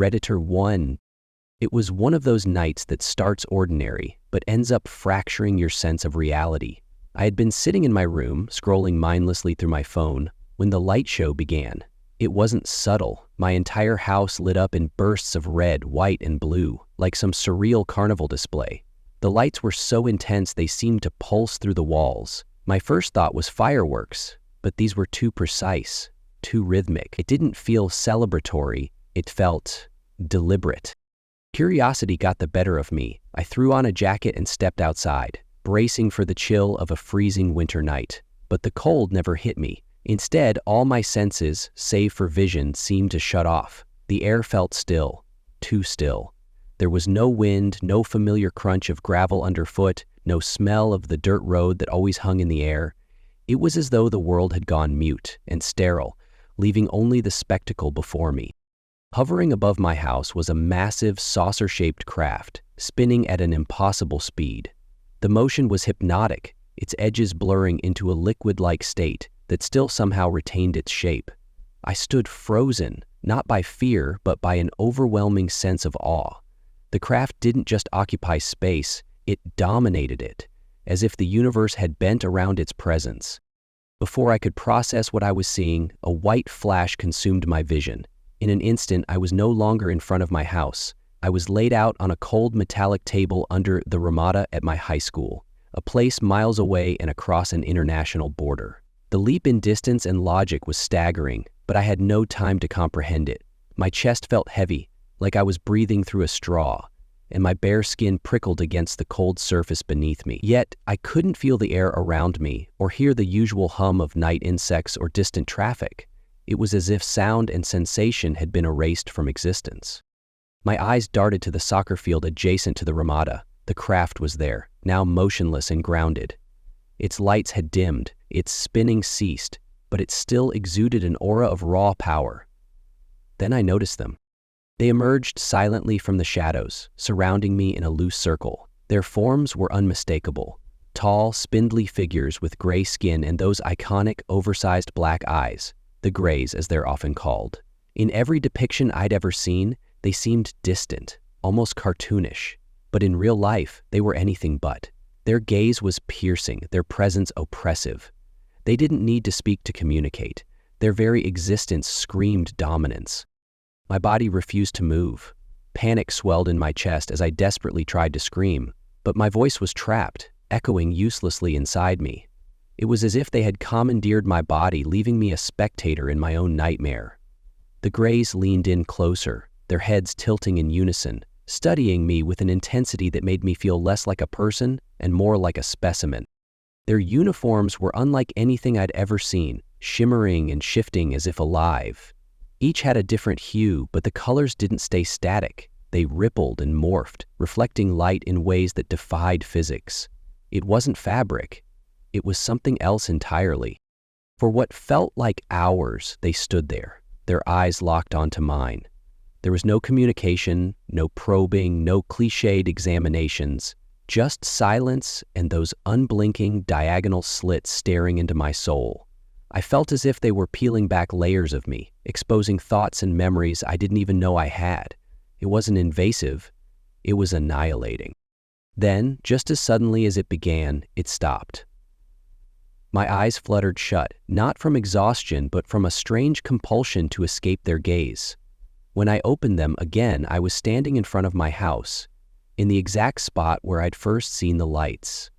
Redditor 1. It was one of those nights that starts ordinary, but ends up fracturing your sense of reality. I had been sitting in my room, scrolling mindlessly through my phone, when the light show began. It wasn't subtle. My entire house lit up in bursts of red, white, and blue, like some surreal carnival display. The lights were so intense they seemed to pulse through the walls. My first thought was fireworks, but these were too precise, too rhythmic. It didn't feel celebratory, it felt deliberate. Curiosity got the better of me. I threw on a jacket and stepped outside, bracing for the chill of a freezing winter night. But the cold never hit me. Instead, all my senses, save for vision, seemed to shut off. The air felt still, too still. There was no wind, no familiar crunch of gravel underfoot, no smell of the dirt road that always hung in the air. It was as though the world had gone mute and sterile, leaving only the spectacle before me. Hovering above my house was a massive, saucer-shaped craft, spinning at an impossible speed. The motion was hypnotic, its edges blurring into a liquid-like state that still somehow retained its shape. I stood frozen, not by fear, but by an overwhelming sense of awe. The craft didn't just occupy space, it dominated it, as if the universe had bent around its presence. Before I could process what I was seeing, a white flash consumed my vision. In an instant, I was no longer in front of my house. I was laid out on a cold metallic table under the Ramada at my high school, a place miles away and across an international border. The leap in distance and logic was staggering, but I had no time to comprehend it. My chest felt heavy, like I was breathing through a straw, and my bare skin prickled against the cold surface beneath me. Yet, I couldn't feel the air around me or hear the usual hum of night insects or distant traffic. It was as if sound and sensation had been erased from existence. My eyes darted to the soccer field adjacent to the Ramada. The craft was there, now motionless and grounded. Its lights had dimmed, its spinning ceased, but it still exuded an aura of raw power. Then I noticed them. They emerged silently from the shadows, surrounding me in a loose circle. Their forms were unmistakable. Tall, spindly figures with gray skin and those iconic, oversized black eyes, the Greys as they're often called. In every depiction I'd ever seen, they seemed distant, almost cartoonish. But in real life, they were anything but. Their gaze was piercing, their presence oppressive. They didn't need to speak to communicate. Their very existence screamed dominance. My body refused to move. Panic swelled in my chest as I desperately tried to scream, but my voice was trapped, echoing uselessly inside me. It was as if they had commandeered my body, leaving me a spectator in my own nightmare. The Greys leaned in closer, their heads tilting in unison, studying me with an intensity that made me feel less like a person and more like a specimen. Their uniforms were unlike anything I'd ever seen, shimmering and shifting as if alive. Each had a different hue, but the colors didn't stay static. They rippled and morphed, reflecting light in ways that defied physics. It wasn't fabric. It was something else entirely. For what felt like hours, they stood there, their eyes locked onto mine. There was no communication, no probing, no cliched examinations, just silence and those unblinking diagonal slits staring into my soul. I felt as if they were peeling back layers of me, exposing thoughts and memories I didn't even know I had. It wasn't invasive, it was annihilating. Then, just as suddenly as it began, it stopped. My eyes fluttered shut, not from exhaustion, but from a strange compulsion to escape their gaze. When I opened them again, I was standing in front of my house, in the exact spot where I'd first seen the lights.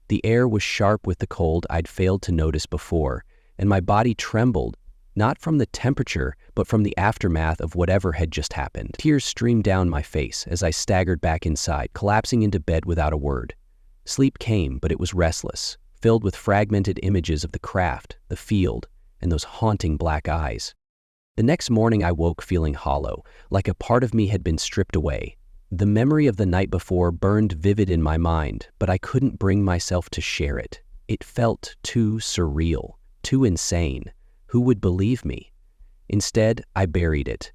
The air was sharp with the cold I'd failed to notice before, and my body trembled, not from the temperature, but from the aftermath of whatever had just happened. Tears streamed down my face as I staggered back inside, collapsing into bed without a word. Sleep came, but it was restless, filled with fragmented images of the craft, the field, and those haunting black eyes. The next morning I woke feeling hollow, like a part of me had been stripped away. The memory of the night before burned vivid in my mind, but I couldn't bring myself to share it. It felt too surreal, too insane. Who would believe me? Instead, I buried it,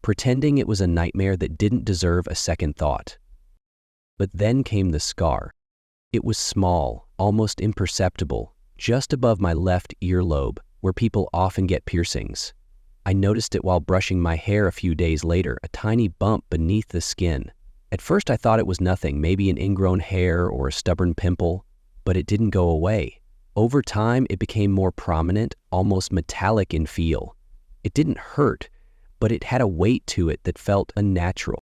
pretending it was a nightmare that didn't deserve a second thought. But then came the scar. It was small, almost imperceptible, just above my left earlobe, where people often get piercings. I noticed it while brushing my hair a few days later, a tiny bump beneath the skin. At first I thought it was nothing, maybe an ingrown hair or a stubborn pimple, but it didn't go away. Over time, it became more prominent, almost metallic in feel. It didn't hurt, but it had a weight to it that felt unnatural.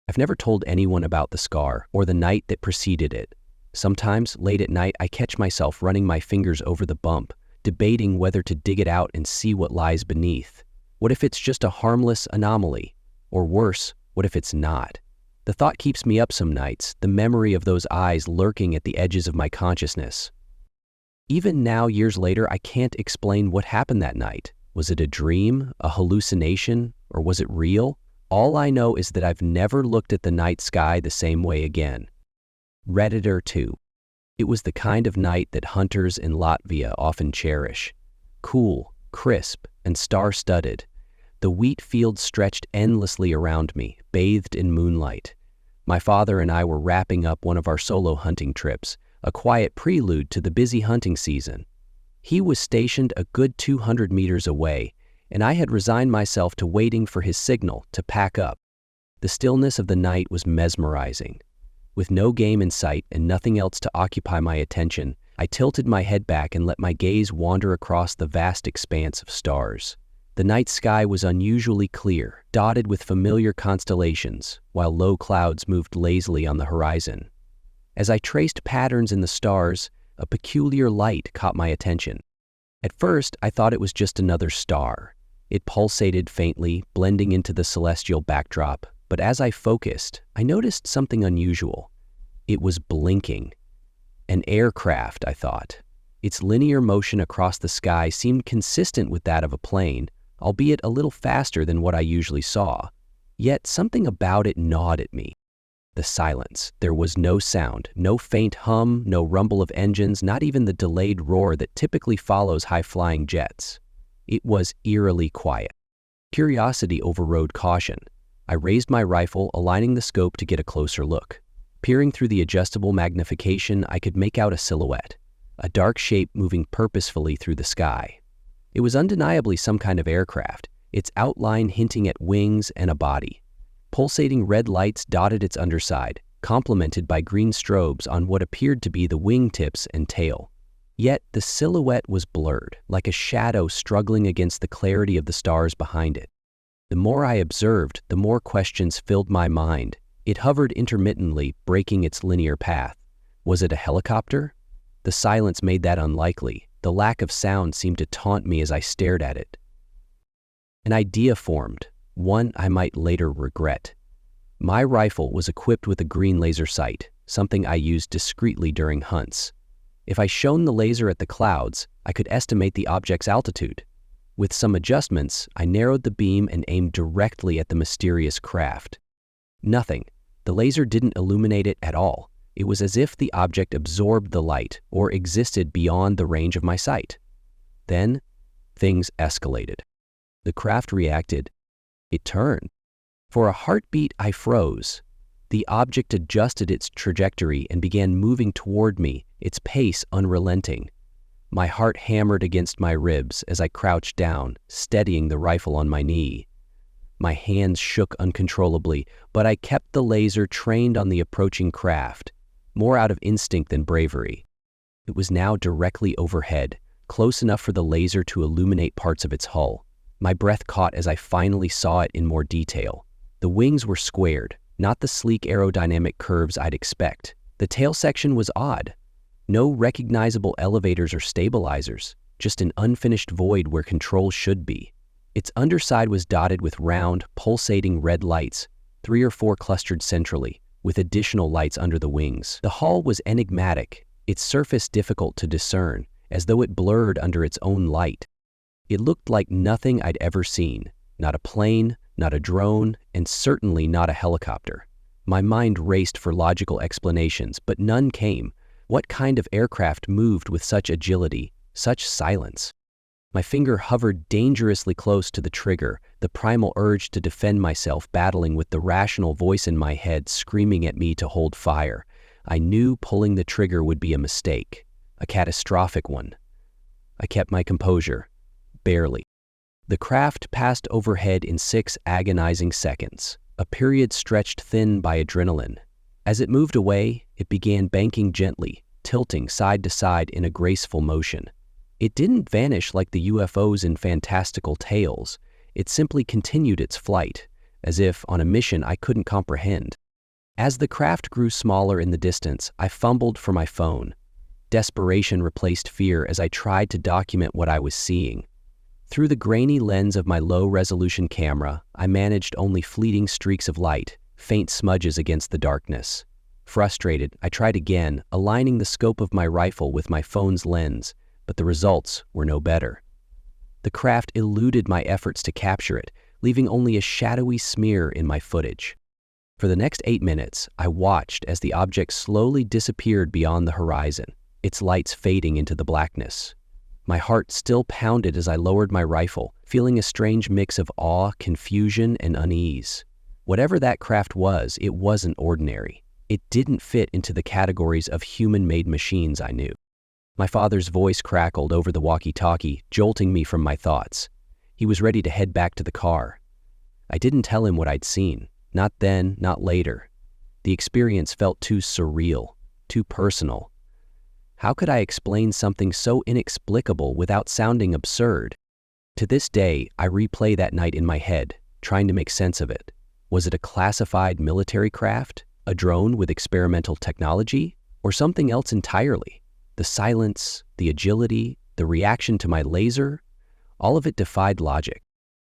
I've never told anyone about the scar or the night that preceded it. Sometimes, late at night, I catch myself running my fingers over the bump, debating whether to dig it out and see what lies beneath. What if it's just a harmless anomaly? Or worse, what if it's not? The thought keeps me up some nights, the memory of those eyes lurking at the edges of my consciousness. Even now, years later, I can't explain what happened that night. Was it a dream, a hallucination, or was it real? All I know is that I've never looked at the night sky the same way again. Redditor 2. It was the kind of night that hunters in Latvia often cherish. Cool, crisp, and star-studded. The wheat fields stretched endlessly around me, bathed in moonlight. My father and I were wrapping up one of our solo hunting trips, a quiet prelude to the busy hunting season. He was stationed a good 200 meters away, and I had resigned myself to waiting for his signal to pack up. The stillness of the night was mesmerizing. With no game in sight and nothing else to occupy my attention, I tilted my head back and let my gaze wander across the vast expanse of stars. The night sky was unusually clear, dotted with familiar constellations, while low clouds moved lazily on the horizon. As I traced patterns in the stars, a peculiar light caught my attention. At first, I thought it was just another star. It pulsated faintly, blending into the celestial backdrop, but as I focused, I noticed something unusual. It was blinking. An aircraft, I thought. Its linear motion across the sky seemed consistent with that of a plane, albeit a little faster than what I usually saw. Yet something about it gnawed at me. The silence. There was no sound, no faint hum, no rumble of engines, not even the delayed roar that typically follows high-flying jets. It was eerily quiet. Curiosity overrode caution. I raised my rifle, aligning the scope to get a closer look. Peering through the adjustable magnification, I could make out a silhouette, a dark shape moving purposefully through the sky. It was undeniably some kind of aircraft, its outline hinting at wings and a body. Pulsating red lights dotted its underside, complemented by green strobes on what appeared to be the wingtips and tail. Yet the silhouette was blurred, like a shadow struggling against the clarity of the stars behind it. The more I observed, the more questions filled my mind. It hovered intermittently, breaking its linear path. Was it a helicopter? The silence made that unlikely. The lack of sound seemed to taunt me as I stared at it. An idea formed, one I might later regret. My rifle was equipped with a green laser sight, something I used discreetly during hunts. If I shone the laser at the clouds, I could estimate the object's altitude. With some adjustments, I narrowed the beam and aimed directly at the mysterious craft. Nothing. The laser didn't illuminate it at all. It was as if the object absorbed the light or existed beyond the range of my sight. Then, things escalated. The craft reacted. It turned. For a heartbeat, I froze. The object adjusted its trajectory and began moving toward me, its pace unrelenting. My heart hammered against my ribs as I crouched down, steadying the rifle on my knee. My hands shook uncontrollably, but I kept the laser trained on the approaching craft, more out of instinct than bravery. It was now directly overhead, close enough for the laser to illuminate parts of its hull. My breath caught as I finally saw it in more detail. The wings were squared, not the sleek aerodynamic curves I'd expect. The tail section was odd. No recognizable elevators or stabilizers, just an unfinished void where control should be. Its underside was dotted with round, pulsating red lights, 3 or 4 clustered centrally, with additional lights under the wings. The hull was enigmatic, its surface difficult to discern, as though it blurred under its own light. It looked like nothing I'd ever seen, not a plane, not a drone, and certainly not a helicopter. My mind raced for logical explanations, but none came. What kind of aircraft moved with such agility, such silence? My finger hovered dangerously close to the trigger, the primal urge to defend myself battling with the rational voice in my head screaming at me to hold fire. I knew pulling the trigger would be a mistake, a catastrophic one. I kept my composure, barely. The craft passed overhead in 6 agonizing seconds, a period stretched thin by adrenaline. As it moved away, it began banking gently, tilting side to side in a graceful motion. It didn't vanish like the UFOs in fantastical tales. It simply continued its flight, as if on a mission I couldn't comprehend. As the craft grew smaller in the distance, I fumbled for my phone. Desperation replaced fear as I tried to document what I was seeing. Through the grainy lens of my low-resolution camera, I managed only fleeting streaks of light, faint smudges against the darkness. Frustrated, I tried again, aligning the scope of my rifle with my phone's lens, but the results were no better. The craft eluded my efforts to capture it, leaving only a shadowy smear in my footage. For the next 8 minutes, I watched as the object slowly disappeared beyond the horizon, its lights fading into the blackness. My heart still pounded as I lowered my rifle, feeling a strange mix of awe, confusion, and unease. Whatever that craft was, it wasn't ordinary. It didn't fit into the categories of human-made machines I knew. My father's voice crackled over the walkie-talkie, jolting me from my thoughts. He was ready to head back to the car. I didn't tell him what I'd seen. Not then, not later. The experience felt too surreal, too personal. How could I explain something so inexplicable without sounding absurd? To this day, I replay that night in my head, trying to make sense of it. Was it a classified military craft, a drone with experimental technology, or something else entirely? The silence, the agility, the reaction to my laser, all of it defied logic.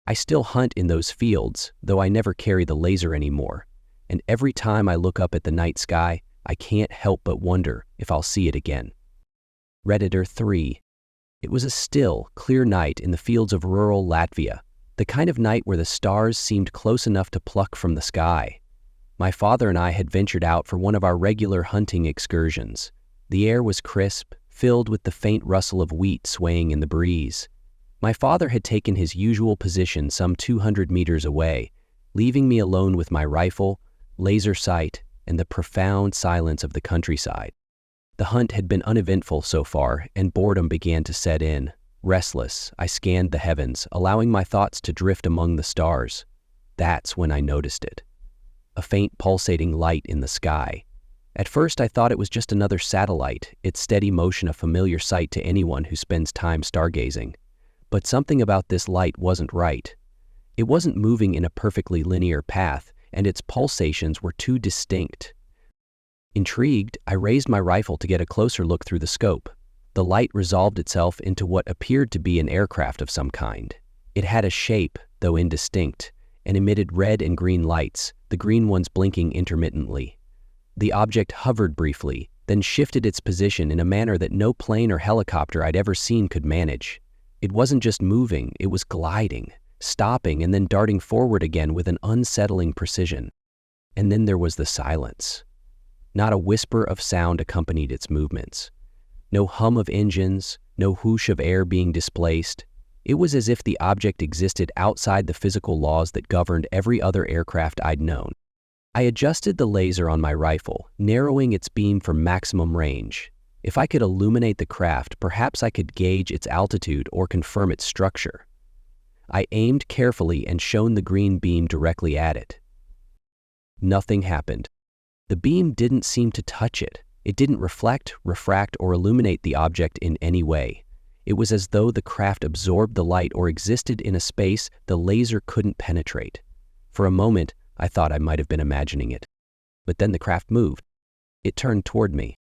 I still hunt in those fields, though I never carry the laser anymore. And every time I look up at the night sky, I can't help but wonder if I'll see it again. Redditor 3. It was a still, clear night in the fields of rural Latvia, the kind of night where the stars seemed close enough to pluck from the sky. My father and I had ventured out for one of our regular hunting excursions. The air was crisp, filled with the faint rustle of wheat swaying in the breeze. My father had taken his usual position some 200 meters away, leaving me alone with my rifle, laser sight, and the profound silence of the countryside. The hunt had been uneventful so far, and boredom began to set in. Restless, I scanned the heavens, allowing my thoughts to drift among the stars. That's when I noticed it. A faint pulsating light in the sky. At first I thought it was just another satellite, its steady motion a familiar sight to anyone who spends time stargazing. But something about this light wasn't right. It wasn't moving in a perfectly linear path, and its pulsations were too distinct. Intrigued, I raised my rifle to get a closer look through the scope. The light resolved itself into what appeared to be an aircraft of some kind. It had a shape, though indistinct, and emitted red and green lights, the green ones blinking intermittently. The object hovered briefly, then shifted its position in a manner that no plane or helicopter I'd ever seen could manage. It wasn't just moving, it was gliding, stopping and then darting forward again with an unsettling precision. And then there was the silence. Not a whisper of sound accompanied its movements. No hum of engines, no whoosh of air being displaced. It was as if the object existed outside the physical laws that governed every other aircraft I'd known. I adjusted the laser on my rifle, narrowing its beam for maximum range. If I could illuminate the craft, perhaps I could gauge its altitude or confirm its structure. I aimed carefully and shone the green beam directly at it. Nothing happened. The beam didn't seem to touch it. It didn't reflect, refract, or illuminate the object in any way. It was as though the craft absorbed the light or existed in a space the laser couldn't penetrate. For a moment, I thought I might have been imagining it. But then the craft moved. It turned toward me.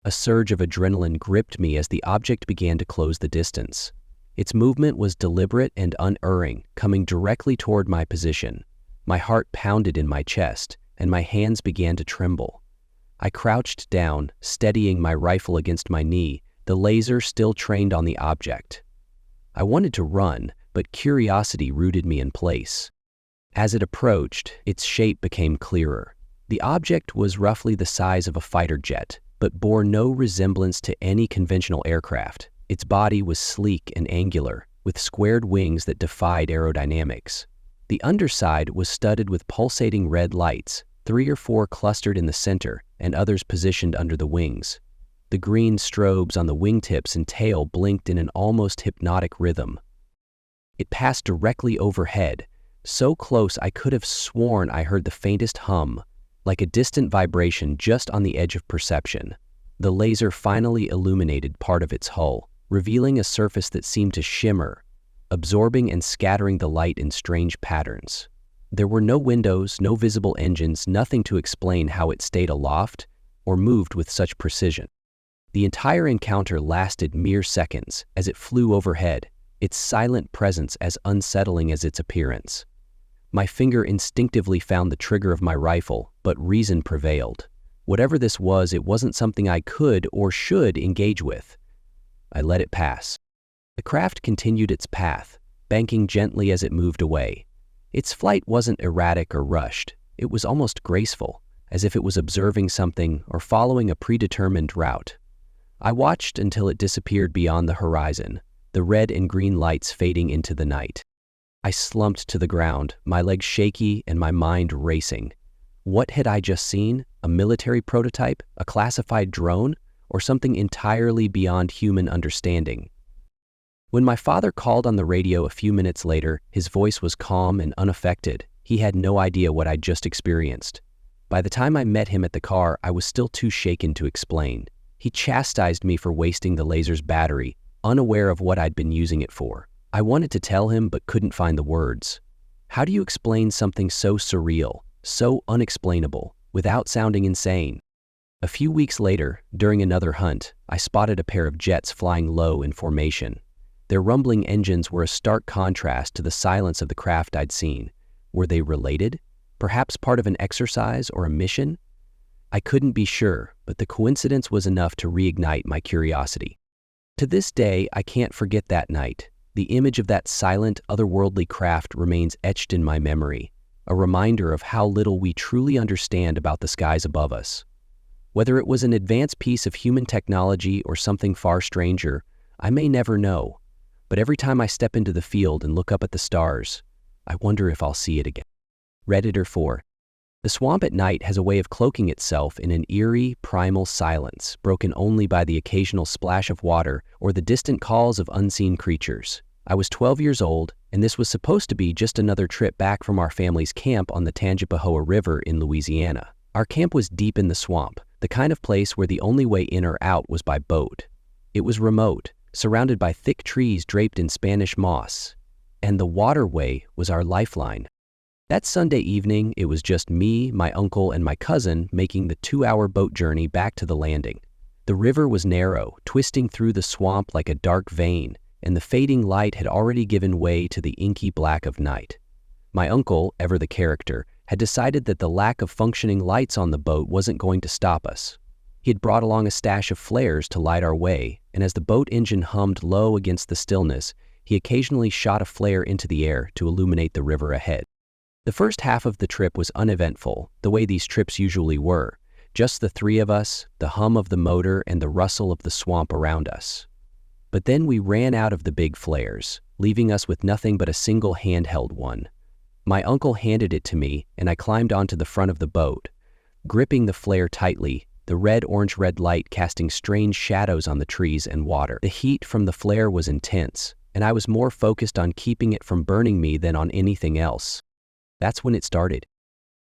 A surge of adrenaline gripped me as the object began to close the distance. Its movement was deliberate and unerring, coming directly toward my position. My heart pounded in my chest, and my hands began to tremble. I crouched down, steadying my rifle against my knee, the laser still trained on the object. I wanted to run, but curiosity rooted me in place. As it approached, its shape became clearer. The object was roughly the size of a fighter jet, but bore no resemblance to any conventional aircraft. Its body was sleek and angular, with squared wings that defied aerodynamics. The underside was studded with pulsating red lights, 3 or 4 clustered in the center and others positioned under the wings. The green strobes on the wingtips and tail blinked in an almost hypnotic rhythm. It passed directly overhead, so close I could have sworn I heard the faintest hum, like a distant vibration just on the edge of perception. The laser finally illuminated part of its hull, revealing a surface that seemed to shimmer, absorbing and scattering the light in strange patterns. There were no windows, no visible engines, nothing to explain how it stayed aloft or moved with such precision. The entire encounter lasted mere seconds as it flew overhead, its silent presence as unsettling as its appearance. My finger instinctively found the trigger of my rifle, but reason prevailed. Whatever this was, it wasn't something I could or should engage with. I let it pass. The craft continued its path, banking gently as it moved away. Its flight wasn't erratic or rushed. It was almost graceful, as if it was observing something or following a predetermined route. I watched until it disappeared beyond the horizon, the red and green lights fading into the night. I slumped to the ground, my legs shaky and my mind racing. What had I just seen? A military prototype? A classified drone? Or something entirely beyond human understanding? When my father called on the radio a few minutes later, his voice was calm and unaffected. He had no idea what I'd just experienced. By the time I met him at the car, I was still too shaken to explain. He chastised me for wasting the laser's battery, unaware of what I'd been using it for. I wanted to tell him but couldn't find the words. How do you explain something so surreal, so unexplainable, without sounding insane? A few weeks later, during another hunt, I spotted a pair of jets flying low in formation. Their rumbling engines were a stark contrast to the silence of the craft I'd seen. Were they related? Perhaps part of an exercise or a mission? I couldn't be sure, but the coincidence was enough to reignite my curiosity. To this day, I can't forget that night. The image of that silent, otherworldly craft remains etched in my memory, a reminder of how little we truly understand about the skies above us. Whether it was an advanced piece of human technology or something far stranger, I may never know. But every time I step into the field and look up at the stars, I wonder if I'll see it again. Redditor 4. The swamp at night has a way of cloaking itself in an eerie, primal silence, broken only by the occasional splash of water or the distant calls of unseen creatures. I was 12 years old, and this was supposed to be just another trip back from our family's camp on the Tangipahoa River in Louisiana. Our camp was deep in the swamp, the kind of place where the only way in or out was by boat. It was remote, surrounded by thick trees draped in Spanish moss, and the waterway was our lifeline. That Sunday evening, it was just me, my uncle, and my cousin making the 2-hour boat journey back to the landing. The river was narrow, twisting through the swamp like a dark vein, and the fading light had already given way to the inky black of night. My uncle, ever the character, had decided that the lack of functioning lights on the boat wasn't going to stop us. He had brought along a stash of flares to light our way, and as the boat engine hummed low against the stillness, he occasionally shot a flare into the air to illuminate the river ahead. The first half of the trip was uneventful, the way these trips usually were. Just the three of us, the hum of the motor, and the rustle of the swamp around us. But then we ran out of the big flares, leaving us with nothing but a single handheld one. My uncle handed it to me, and I climbed onto the front of the boat. Gripping the flare tightly, the orange-red light casting strange shadows on the trees and water. The heat from the flare was intense, and I was more focused on keeping it from burning me than on anything else. That's when it started.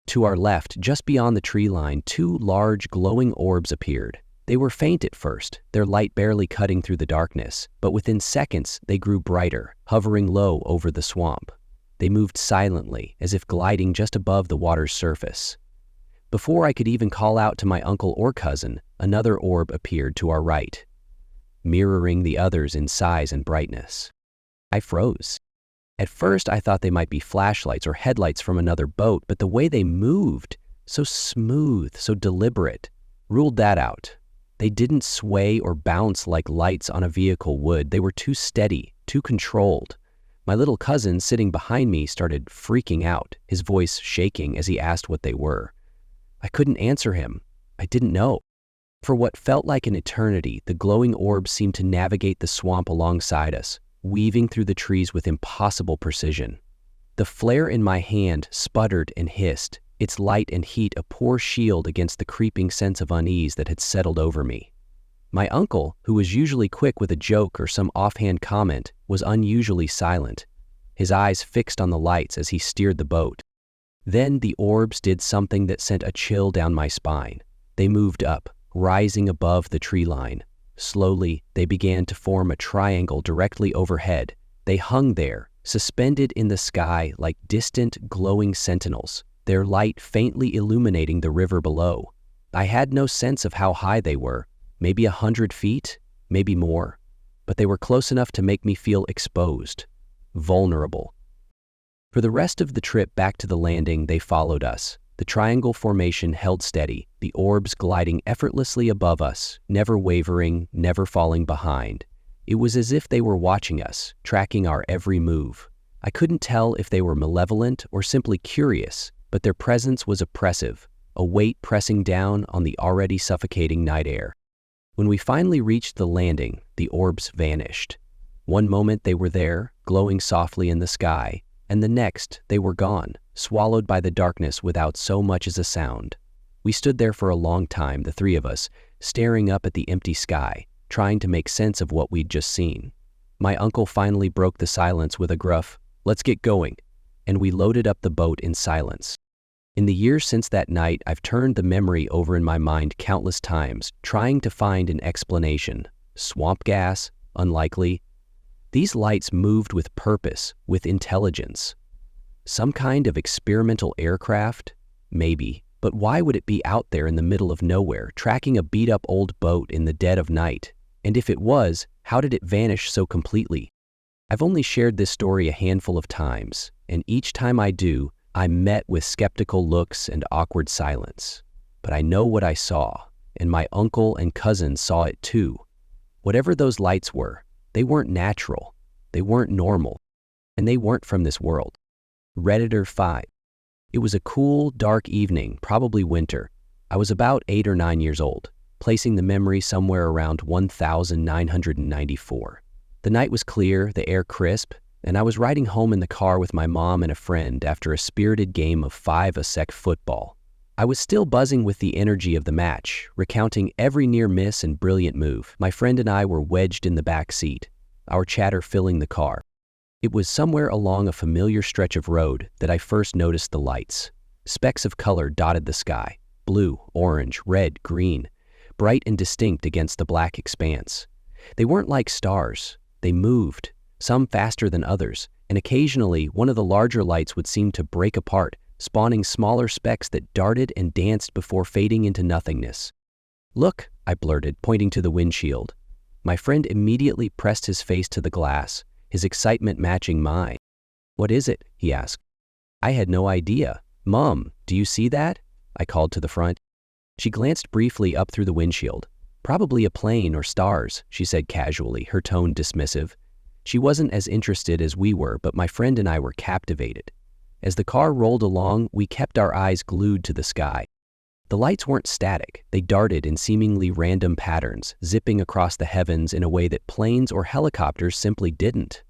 To our left, just beyond the tree line, 2 large, glowing orbs appeared. They were faint at first, their light barely cutting through the darkness, but within seconds they grew brighter, hovering low over the swamp. They moved silently, as if gliding just above the water's surface. Before I could even call out to my uncle or cousin, another orb appeared to our right, mirroring the others in size and brightness. I froze. At first, I thought they might be flashlights or headlights from another boat, but the way they moved, so smooth, so deliberate, ruled that out. They didn't sway or bounce like lights on a vehicle would. They were too steady, too controlled. My little cousin sitting behind me started freaking out, his voice shaking as he asked what they were. I couldn't answer him. I didn't know. For what felt like an eternity, the glowing orbs seemed to navigate the swamp alongside us, weaving through the trees with impossible precision. The flare in my hand sputtered and hissed, its light and heat a poor shield against the creeping sense of unease that had settled over me. My uncle, who was usually quick with a joke or some offhand comment, was unusually silent. his eyes fixed on the lights as he steered the boat. Then the orbs did something that sent a chill down my spine. They moved up, rising above the tree line. Slowly, they began to form a triangle directly overhead. They hung there, suspended in the sky like distant, glowing sentinels, their light faintly illuminating the river below. I had no sense of how high they were, maybe 100 feet, maybe more, but they were close enough to make me feel exposed, vulnerable. For the rest of the trip back to the landing, they followed us. The triangle formation held steady, the orbs gliding effortlessly above us, never wavering, never falling behind. It was as if they were watching us, tracking our every move. I couldn't tell if they were malevolent or simply curious, but their presence was oppressive, a weight pressing down on the already suffocating night air. When we finally reached the landing, the orbs vanished. One moment they were there, glowing softly in the sky, and the next they were gone, swallowed by the darkness without so much as a sound. We stood there for a long time, the three of us, staring up at the empty sky, trying to make sense of what we'd just seen. My uncle finally broke the silence with a gruff, "Let's get going," and we loaded up the boat in silence. In the years since that night, I've turned the memory over in my mind countless times, trying to find an explanation. Swamp gas? Unlikely. These lights moved with purpose, with intelligence. Some kind of experimental aircraft? Maybe. But why would it be out there in the middle of nowhere, tracking a beat-up old boat in the dead of night? And if it was, how did it vanish so completely? I've only shared this story a handful of times, and each time I do, I'm met with skeptical looks and awkward silence. But I know what I saw, and my uncle and cousin saw it too. Whatever those lights were, they weren't natural, they weren't normal, and they weren't from this world. Redditor 5. It was a cool, dark evening, probably winter. I was about 8 or 9 years old, placing the memory somewhere around 1994. The night was clear, the air crisp, and I was riding home in the car with my mom and a friend after a spirited game of 5-a-sec football. I was still buzzing with the energy of the match, recounting every near miss and brilliant move. My friend and I were wedged in the back seat, our chatter filling the car. It was somewhere along a familiar stretch of road that I first noticed the lights. Specks of color dotted the sky, blue, orange, red, green, bright and distinct against the black expanse. They weren't like stars. They moved, some faster than others, and occasionally one of the larger lights would seem to break apart, spawning smaller specks that darted and danced before fading into nothingness. "Look," I blurted, pointing to the windshield. My friend immediately pressed his face to the glass, his excitement matching mine. "What is it?" he asked. I had no idea. "Mom, do you see that?" I called to the front. She glanced briefly up through the windshield. "Probably a plane or stars," she said casually, her tone dismissive. She wasn't as interested as we were, but my friend and I were captivated. As the car rolled along, we kept our eyes glued to the sky. The lights weren't static. They darted in seemingly random patterns, zipping across the heavens in a way that planes or helicopters simply didn't.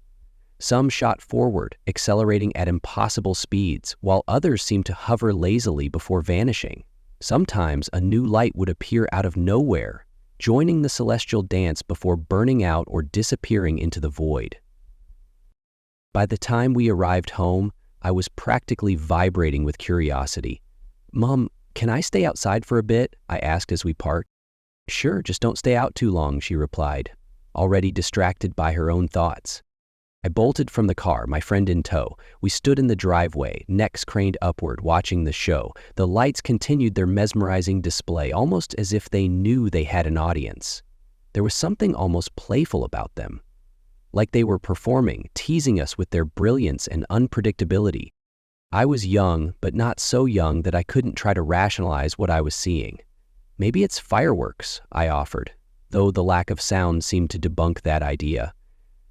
Some shot forward, accelerating at impossible speeds, while others seemed to hover lazily before vanishing. Sometimes a new light would appear out of nowhere, joining the celestial dance before burning out or disappearing into the void. By the time we arrived home, I was practically vibrating with curiosity. "Mom, can I stay outside for a bit?" I asked as we parked. "Sure, just don't stay out too long," she replied, already distracted by her own thoughts. I bolted from the car, my friend in tow. We stood in the driveway, necks craned upward, watching the show. The lights continued their mesmerizing display, almost as if they knew they had an audience. There was something almost playful about them, like they were performing, teasing us with their brilliance and unpredictability. I was young, but not so young that I couldn't try to rationalize what I was seeing. "Maybe it's fireworks," I offered, though the lack of sound seemed to debunk that idea.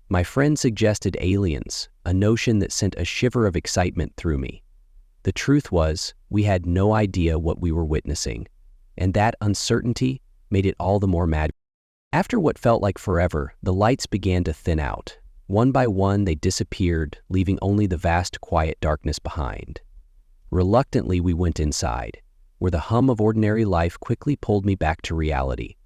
My friend suggested aliens, a notion that sent a shiver of excitement through me. The truth was, we had no idea what we were witnessing, and that uncertainty made it all the more mad. After what felt like forever, the lights began to thin out. One by one, they disappeared, leaving only the vast, quiet darkness behind. Reluctantly, we went inside, where the hum of ordinary life quickly pulled me back to reality.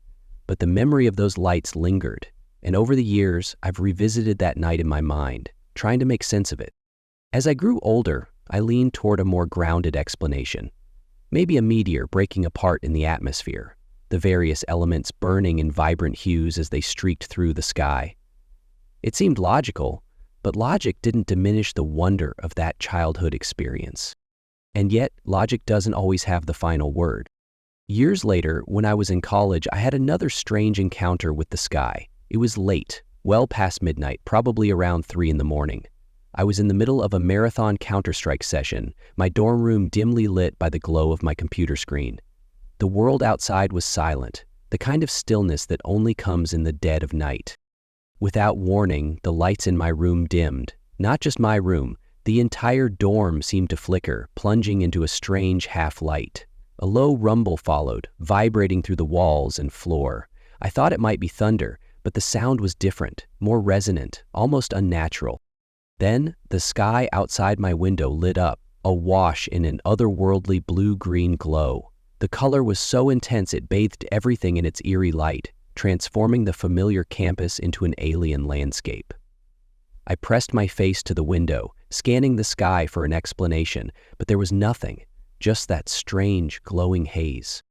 But the memory of those lights lingered, and over the years, I've revisited that night in my mind, trying to make sense of it. As I grew older, I leaned toward a more grounded explanation. Maybe a meteor breaking apart in the atmosphere, the various elements burning in vibrant hues as they streaked through the sky. It seemed logical, but logic didn't diminish the wonder of that childhood experience. And yet, logic doesn't always have the final word. Years later, when I was in college, I had another strange encounter with the sky. It was late, well past midnight, probably around 3 in the morning. I was in the middle of a marathon Counter-Strike session, my dorm room dimly lit by the glow of my computer screen. The world outside was silent, the kind of stillness that only comes in the dead of night. Without warning, the lights in my room dimmed. Not just my room, the entire dorm seemed to flicker, plunging into a strange half-light. A low rumble followed, vibrating through the walls and floor. I thought it might be thunder, but the sound was different, more resonant, almost unnatural. Then, the sky outside my window lit up, awash in an otherworldly blue-green glow. The color was so intense it bathed everything in its eerie light, transforming the familiar campus into an alien landscape. I pressed my face to the window, scanning the sky for an explanation, but there was nothing, just that strange, glowing haze.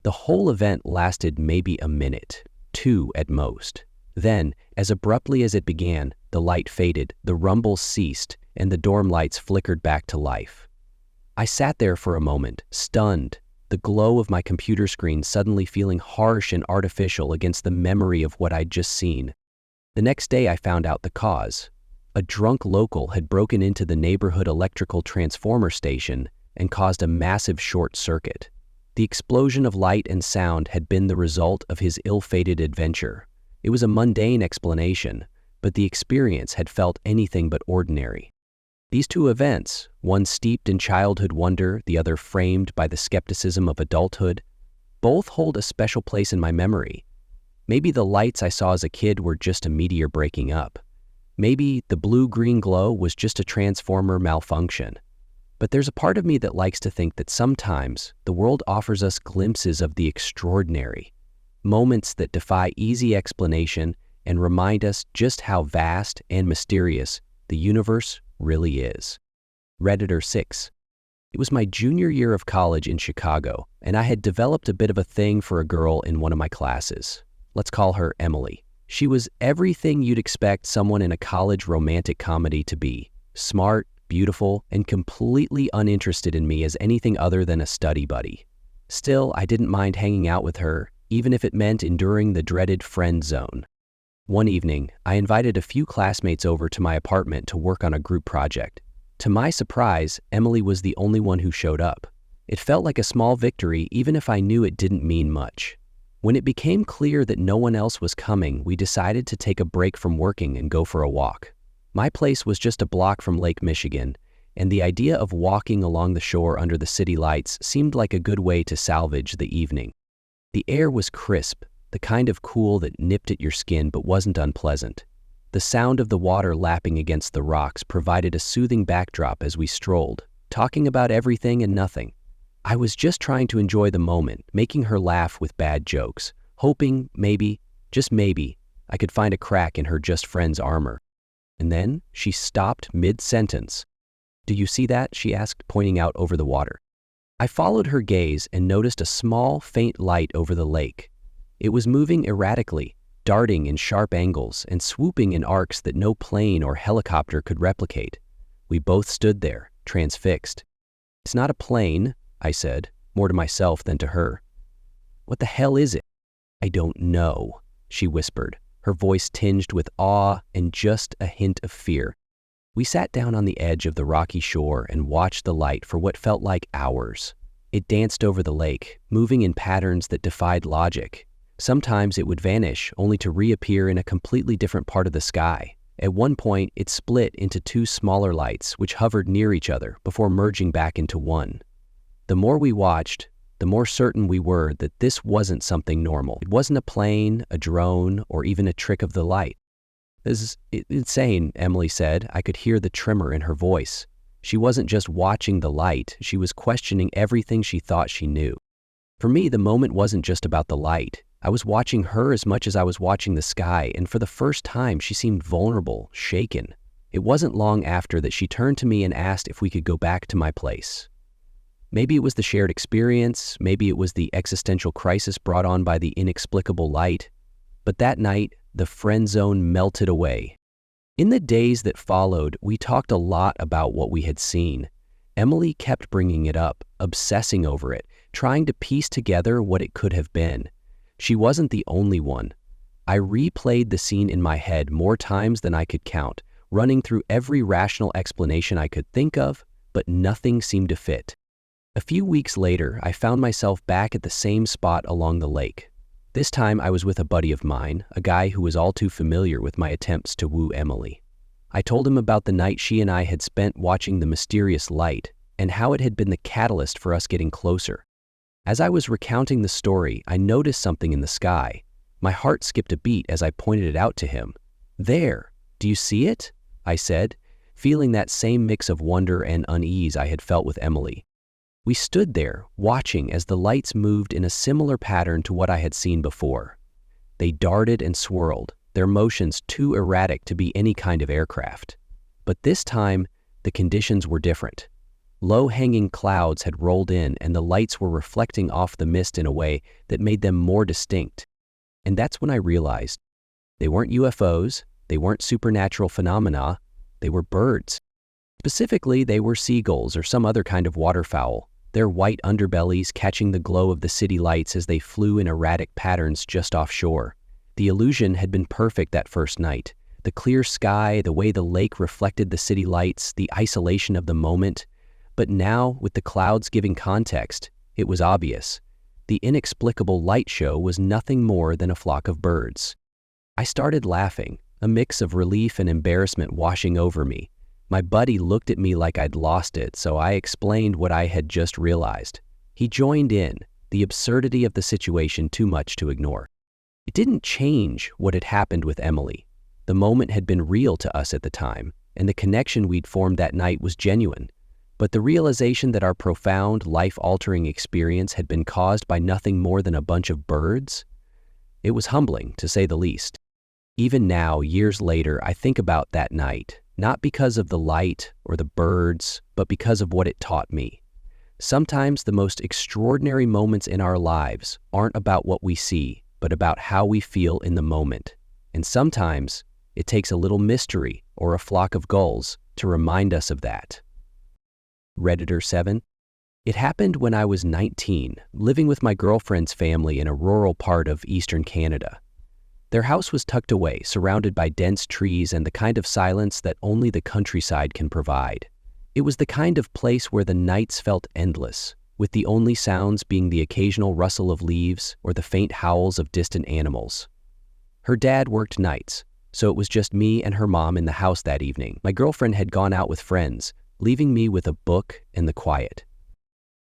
The whole event lasted maybe a minute, 2 at most. Then, as abruptly as it began, the light faded, the rumble ceased, and the dorm lights flickered back to life. I sat there for a moment, stunned, the glow of my computer screen suddenly feeling harsh and artificial against the memory of what I'd just seen. The next day I found out the cause. A drunk local had broken into the neighborhood electrical transformer station and caused a massive short circuit. The explosion of light and sound had been the result of his ill-fated adventure. It was a mundane explanation, but the experience had felt anything but ordinary. These 2 events, one steeped in childhood wonder, the other framed by the skepticism of adulthood, both hold a special place in my memory. Maybe the lights I saw as a kid were just a meteor breaking up. Maybe the blue-green glow was just a transformer malfunction. But there's a part of me that likes to think that sometimes the world offers us glimpses of the extraordinary, moments that defy easy explanation and remind us just how vast and mysterious the universe really is. Redditor 6. It was my junior year of college in Chicago, and I had developed a bit of a thing for a girl in one of my classes. Let's call her Emily. She was everything you'd expect someone in a college romantic comedy to be. Smart, beautiful, and completely uninterested in me as anything other than a study buddy. Still, I didn't mind hanging out with her, even if it meant enduring the dreaded friend zone. One evening, I invited a few classmates over to my apartment to work on a group project. To my surprise, Emily was the only one who showed up. It felt like a small victory, even if I knew it didn't mean much. When it became clear that no one else was coming, we decided to take a break from working and go for a walk. My place was just a block from Lake Michigan, and the idea of walking along the shore under the city lights seemed like a good way to salvage the evening. The air was crisp, the kind of cool that nipped at your skin but wasn't unpleasant. The sound of the water lapping against the rocks provided a soothing backdrop as we strolled, talking about everything and nothing. I was just trying to enjoy the moment, making her laugh with bad jokes, hoping maybe, just maybe, I could find a crack in her just friend's armor. And then she stopped mid-sentence. "Do you see that?" she asked, pointing out over the water. I followed her gaze and noticed a small, faint light over the lake. It was moving erratically, darting in sharp angles and swooping in arcs that no plane or helicopter could replicate. We both stood there, transfixed. "It's not a plane," I said, more to myself than to her. "What the hell is it?" "I don't know," she whispered, her voice tinged with awe and just a hint of fear. We sat down on the edge of the rocky shore and watched the light for what felt like hours. It danced over the lake, moving in patterns that defied logic. Sometimes it would vanish, only to reappear in a completely different part of the sky. At one point, it split into 2 smaller lights, which hovered near each other before merging back into one. The more we watched, the more certain we were that this wasn't something normal. It wasn't a plane, a drone, or even a trick of the light. "This is insane," Emily said. I could hear the tremor in her voice. She wasn't just watching the light, she was questioning everything she thought she knew. For me, the moment wasn't just about the light. I was watching her as much as I was watching the sky, and for the first time, she seemed vulnerable, shaken. It wasn't long after that she turned to me and asked if we could go back to my place. Maybe it was the shared experience, maybe it was the existential crisis brought on by the inexplicable light, but that night, the friend zone melted away. In the days that followed, we talked a lot about what we had seen. Emily kept bringing it up, obsessing over it, trying to piece together what it could have been. She wasn't the only one. I replayed the scene in my head more times than I could count, running through every rational explanation I could think of, but nothing seemed to fit. A few weeks later, I found myself back at the same spot along the lake. This time I was with a buddy of mine, a guy who was all too familiar with my attempts to woo Emily. I told him about the night she and I had spent watching the mysterious light and how it had been the catalyst for us getting closer. As I was recounting the story, I noticed something in the sky. My heart skipped a beat as I pointed it out to him. "There, do you see it?" I said, feeling that same mix of wonder and unease I had felt with Emily. We stood there, watching as the lights moved in a similar pattern to what I had seen before. They darted and swirled, their motions too erratic to be any kind of aircraft. But this time, the conditions were different. Low-hanging clouds had rolled in and the lights were reflecting off the mist in a way that made them more distinct. And that's when I realized they weren't UFOs, they weren't supernatural phenomena, they were birds. Specifically, they were seagulls or some other kind of waterfowl, their white underbellies catching the glow of the city lights as they flew in erratic patterns just offshore. The illusion had been perfect that first night. The clear sky, the way the lake reflected the city lights, the isolation of the moment. But now, with the clouds giving context, it was obvious. The inexplicable light show was nothing more than a flock of birds. I started laughing, a mix of relief and embarrassment washing over me. My buddy looked at me like I'd lost it, so I explained what I had just realized. He joined in, the absurdity of the situation too much to ignore. It didn't change what had happened with Emily. The moment had been real to us at the time, and the connection we'd formed that night was genuine. But the realization that our profound, life-altering experience had been caused by nothing more than a bunch of birds? It was humbling, to say the least. Even now, years later, I think about that night, not because of the light or the birds, but because of what it taught me. Sometimes the most extraordinary moments in our lives aren't about what we see, but about how we feel in the moment. And sometimes it takes a little mystery or a flock of gulls to remind us of that. Redditor 7. It happened when I was 19, living with my girlfriend's family in a rural part of eastern Canada. Their house was tucked away, surrounded by dense trees and the kind of silence that only the countryside can provide. It was the kind of place where the nights felt endless, with the only sounds being the occasional rustle of leaves or the faint howls of distant animals. Her dad worked nights, so it was just me and her mom in the house that evening. My girlfriend had gone out with friends, leaving me with a book and the quiet.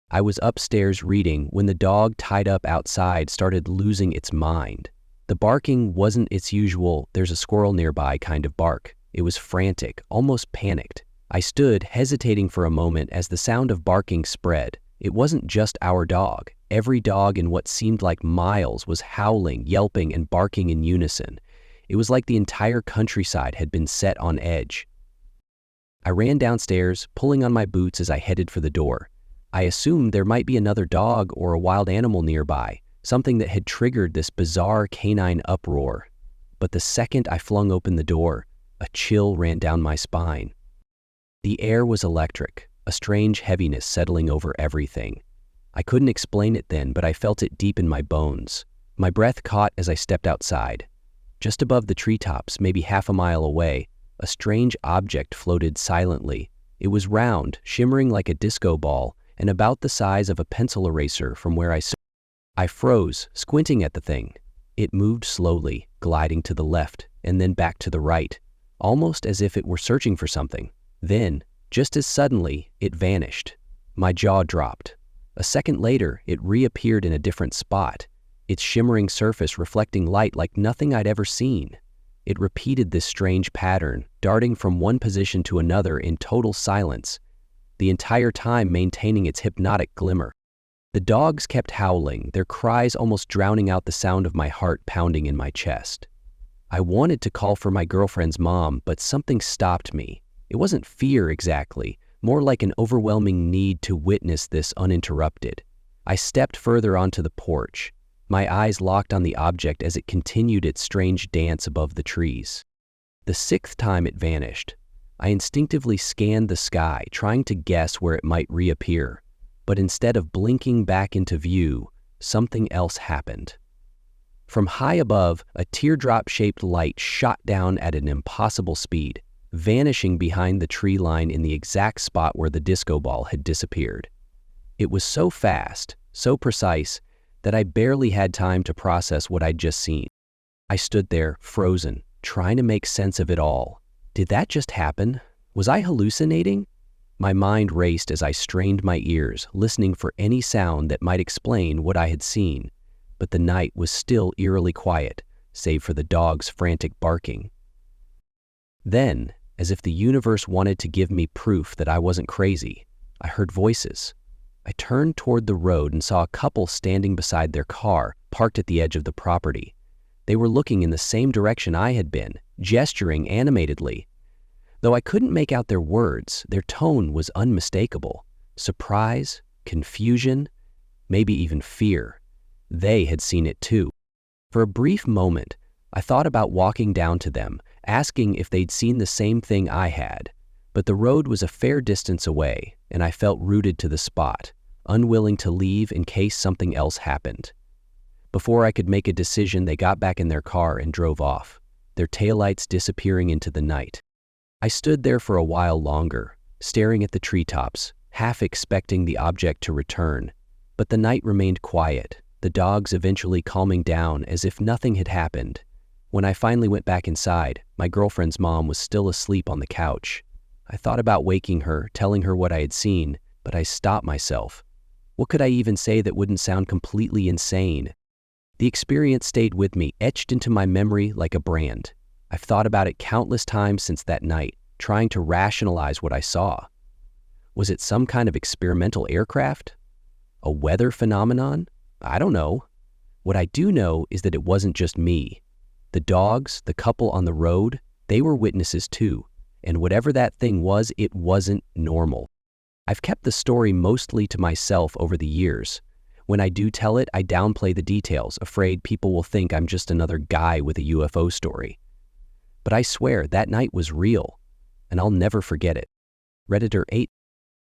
I was upstairs reading when the dog tied up outside started losing its mind. The barking wasn't its usual "there's a squirrel nearby" kind of bark. It was frantic, almost panicked. I stood, hesitating for a moment as the sound of barking spread. It wasn't just our dog. Every dog in what seemed like miles was howling, yelping, and barking in unison. It was like the entire countryside had been set on edge. I ran downstairs, pulling on my boots as I headed for the door. I assumed there might be another dog or a wild animal nearby, something that had triggered this bizarre canine uproar. But the second I flung open the door, a chill ran down my spine. The air was electric, a strange heaviness settling over everything. I couldn't explain it then, but I felt it deep in my bones. My breath caught as I stepped outside. Just above the treetops, maybe half a mile away, a strange object floated silently. It was round, shimmering like a disco ball, and about the size of a pencil eraser from where I stood. I froze, squinting at the thing. It moved slowly, gliding to the left, and then back to the right, almost as if it were searching for something. Then, just as suddenly, it vanished. My jaw dropped. A second later, it reappeared in a different spot, its shimmering surface reflecting light like nothing I'd ever seen. It repeated this strange pattern, darting from one position to another in total silence, the entire time maintaining its hypnotic glimmer. The dogs kept howling, their cries almost drowning out the sound of my heart pounding in my chest. I wanted to call for my girlfriend's mom, but something stopped me. It wasn't fear exactly, more like an overwhelming need to witness this uninterrupted. I stepped further onto the porch, my eyes locked on the object as it continued its strange dance above the trees. The sixth time it vanished, I instinctively scanned the sky, trying to guess where it might reappear. But instead of blinking back into view, something else happened. From high above, a teardrop-shaped light shot down at an impossible speed, vanishing behind the tree line in the exact spot where the disco ball had disappeared. It was so fast, so precise, that I barely had time to process what I'd just seen. I stood there, frozen, trying to make sense of it all. Did that just happen? Was I hallucinating? My mind raced as I strained my ears, listening for any sound that might explain what I had seen. But the night was still eerily quiet, save for the dog's frantic barking. Then, as if the universe wanted to give me proof that I wasn't crazy, I heard voices. I turned toward the road and saw a couple standing beside their car, parked at the edge of the property. They were looking in the same direction I had been, gesturing animatedly. Though I couldn't make out their words, their tone was unmistakable. Surprise, confusion, maybe even fear. They had seen it too. For a brief moment, I thought about walking down to them, asking if they'd seen the same thing I had. But the road was a fair distance away, and I felt rooted to the spot, unwilling to leave in case something else happened. Before I could make a decision, they got back in their car and drove off, their taillights disappearing into the night. I stood there for a while longer, staring at the treetops, half expecting the object to return. But the night remained quiet, the dogs eventually calming down as if nothing had happened. When I finally went back inside, my girlfriend's mom was still asleep on the couch. I thought about waking her, telling her what I had seen, but I stopped myself. What could I even say that wouldn't sound completely insane? The experience stayed with me, etched into my memory like a brand. I've thought about it countless times since that night, trying to rationalize what I saw. Was it some kind of experimental aircraft? A weather phenomenon? I don't know. What I do know is that it wasn't just me. The dogs, the couple on the road, they were witnesses too. And whatever that thing was, it wasn't normal. I've kept the story mostly to myself over the years. When I do tell it, I downplay the details, afraid people will think I'm just another guy with a UFO story. But I swear that night was real, and I'll never forget it. Redditor 8.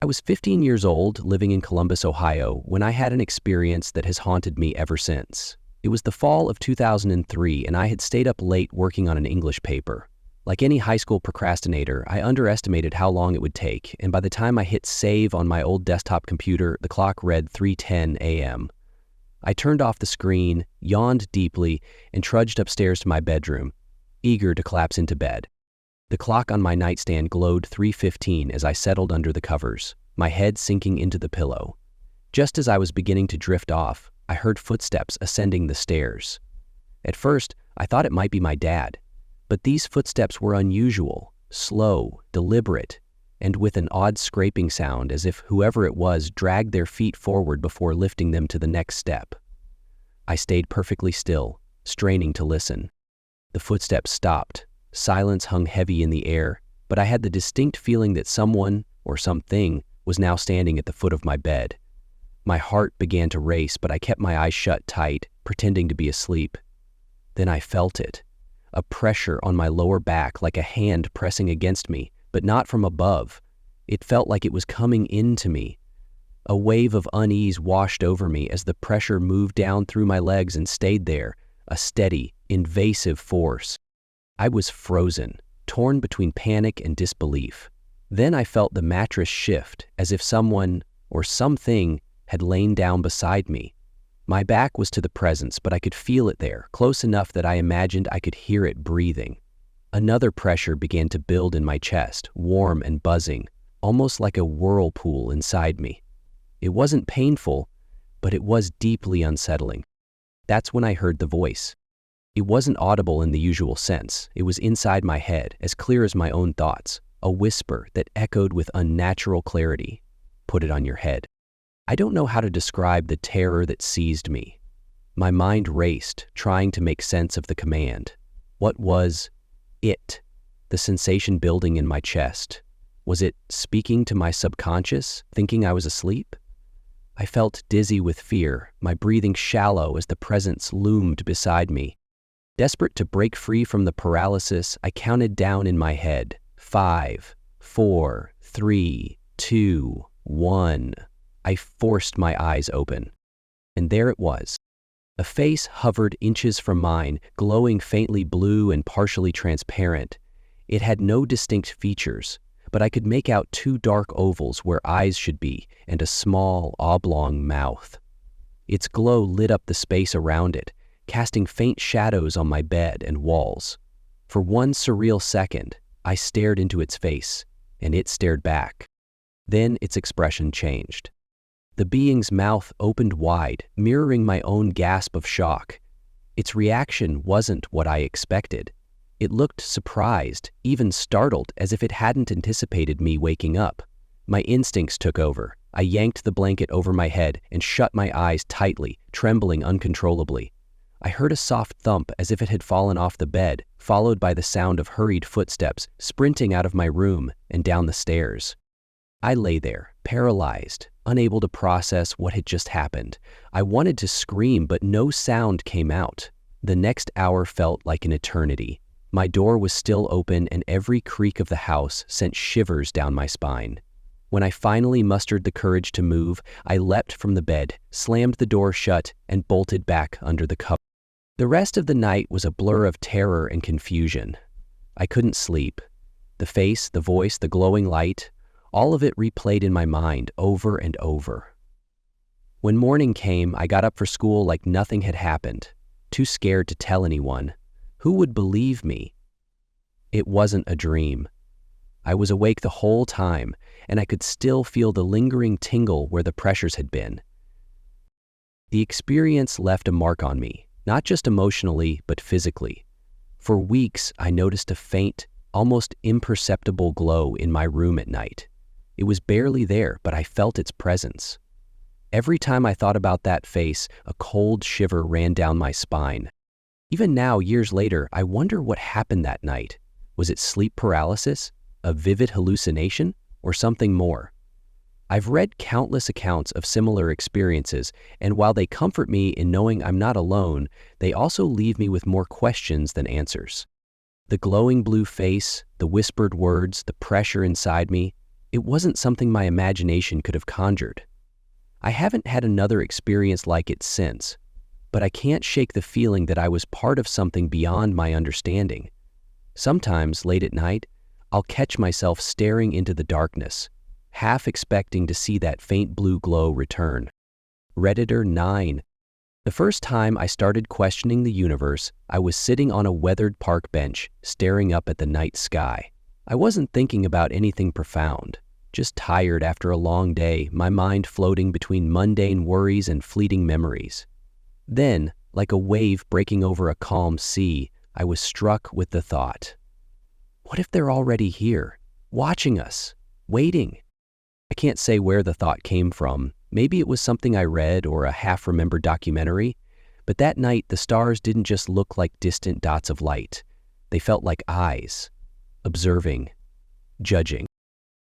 I was 15 years old, living in Columbus, Ohio, when I had an experience that has haunted me ever since. It was the fall of 2003, and I had stayed up late working on an English paper. Like any high school procrastinator, I underestimated how long it would take, and by the time I hit save on my old desktop computer, the clock read 3:10 a.m. I turned off the screen, yawned deeply, and trudged upstairs to my bedroom, eager to collapse into bed. The clock on my nightstand glowed 3:15 as I settled under the covers, my head sinking into the pillow. Just as I was beginning to drift off, I heard footsteps ascending the stairs. At first, I thought it might be my dad, but these footsteps were unusual, slow, deliberate, and with an odd scraping sound as if whoever it was dragged their feet forward before lifting them to the next step. I stayed perfectly still, straining to listen. The footsteps stopped. Silence hung heavy in the air, but I had the distinct feeling that someone, or something, was now standing at the foot of my bed. My heart began to race, but I kept my eyes shut tight, pretending to be asleep. Then I felt it, a pressure on my lower back like a hand pressing against me, but not from above. It felt like it was coming into me. A wave of unease washed over me as the pressure moved down through my legs and stayed there, a steady, invasive force. I was frozen, torn between panic and disbelief. Then I felt the mattress shift, as if someone, or something, had lain down beside me. My back was to the presence, but I could feel it there, close enough that I imagined I could hear it breathing. Another pressure began to build in my chest, warm and buzzing, almost like a whirlpool inside me. It wasn't painful, but it was deeply unsettling. That's when I heard the voice. It wasn't audible in the usual sense. It was inside my head, as clear as my own thoughts, a whisper that echoed with unnatural clarity. Put it on your head. I don't know how to describe the terror that seized me. My mind raced, trying to make sense of the command. What was it? The sensation building in my chest. Was it speaking to my subconscious, thinking I was asleep? I felt dizzy with fear, my breathing shallow as the presence loomed beside me. Desperate to break free from the paralysis, I counted down in my head. 5, 4, 3, 2, 1. I forced my eyes open. And there it was. A face hovered inches from mine, glowing faintly blue and partially transparent. It had no distinct features, but I could make out 2 dark ovals where eyes should be and a small, oblong mouth. Its glow lit up the space around it, casting faint shadows on my bed and walls. For one surreal second, I stared into its face, and it stared back. Then its expression changed. The being's mouth opened wide, mirroring my own gasp of shock. Its reaction wasn't what I expected. It looked surprised, even startled, as if it hadn't anticipated me waking up. My instincts took over. I yanked the blanket over my head and shut my eyes tightly, trembling uncontrollably. I heard a soft thump as if it had fallen off the bed, followed by the sound of hurried footsteps sprinting out of my room and down the stairs. I lay there, paralyzed, unable to process what had just happened. I wanted to scream, but no sound came out. The next hour felt like an eternity. My door was still open, and every creak of the house sent shivers down my spine. When I finally mustered the courage to move, I leapt from the bed, slammed the door shut, and bolted back under the cover. The rest of the night was a blur of terror and confusion. I couldn't sleep. The face, the voice, the glowing light, all of it replayed in my mind over and over. When morning came, I got up for school like nothing had happened, too scared to tell anyone. Who would believe me? It wasn't a dream. I was awake the whole time, and I could still feel the lingering tingle where the pressures had been. The experience left a mark on me, not just emotionally, but physically. For weeks, I noticed a faint, almost imperceptible glow in my room at night. It was barely there, but I felt its presence. Every time I thought about that face, a cold shiver ran down my spine. Even now, years later, I wonder what happened that night. Was it sleep paralysis, a vivid hallucination, or something more? I've read countless accounts of similar experiences, and while they comfort me in knowing I'm not alone, they also leave me with more questions than answers. The glowing blue face, the whispered words, the pressure inside me, it wasn't something my imagination could have conjured. I haven't had another experience like it since, but I can't shake the feeling that I was part of something beyond my understanding. Sometimes, late at night, I'll catch myself staring into the darkness, half expecting to see that faint blue glow return. Redditor 9. The first time I started questioning the universe, I was sitting on a weathered park bench, staring up at the night sky. I wasn't thinking about anything profound, just tired after a long day, my mind floating between mundane worries and fleeting memories. Then, like a wave breaking over a calm sea, I was struck with the thought, what if they're already here, watching us, waiting? I can't say where the thought came from. Maybe it was something I read or a half-remembered documentary, but that night the stars didn't just look like distant dots of light. They felt like eyes, observing, judging.